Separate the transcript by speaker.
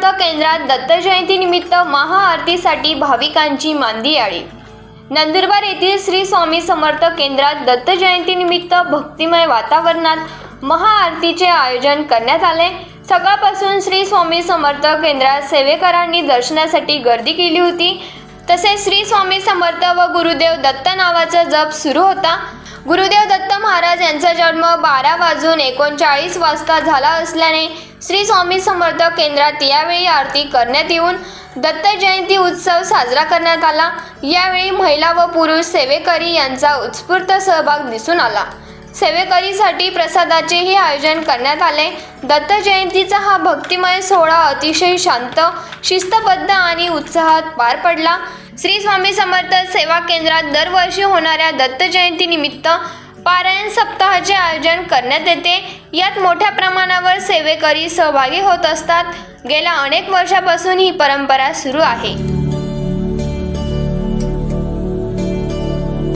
Speaker 1: सेवा केंद्रात दत्त जयंतीनिमित्त महाआरतीसाठी भाविकांची मांदियाळी। नंदुरबार येथील श्री स्वामी समर्थ केंद्रात दत्त जयंतीनिमित्त भक्तिमय वातावरणात महाआरतीचे आयोजन करण्यात आले। सकाळपासून श्री स्वामी समर्थ केंद्रात सेवेकरांनी दर्शनासाठी गर्दी केली होती। तसेच श्री स्वामी समर्थ व गुरुदेव दत्त नावाचा जप सुरू होता। गुरुदेव दत्त महाराज यांचा जन्म 12:39 झाला असल्याने श्री स्वामी समर्थ केंद्रात यावेळी आरती करण्यात येऊन दत्त जयंती उत्सव साजरा करण्यात आला। यावेळी महिला व पुरुष सेवेकरी यांचा उत्स्फूर्त सहभाग दिसून आला। सेवेकरीसाठी प्रसादाचेही आयोजन करण्यात आले। दत्त जयंतीचा हा भक्तिमय सोहळा अतिशय शांत, शिस्तबद्ध आणि उत्साहात पार पडला। श्री स्वामी समर्थ सेवा केंद्रात दरवर्षी होणाऱ्या दत्त जयंतीनिमित्त पारायण सप्ताहाचे आयोजन करण्यात येते। यात मोठ्या प्रमाणावर सेवेकरी सहभागी होत असतात। गेल्या अनेक वर्षापासून ही परंपरा सुरू आहे।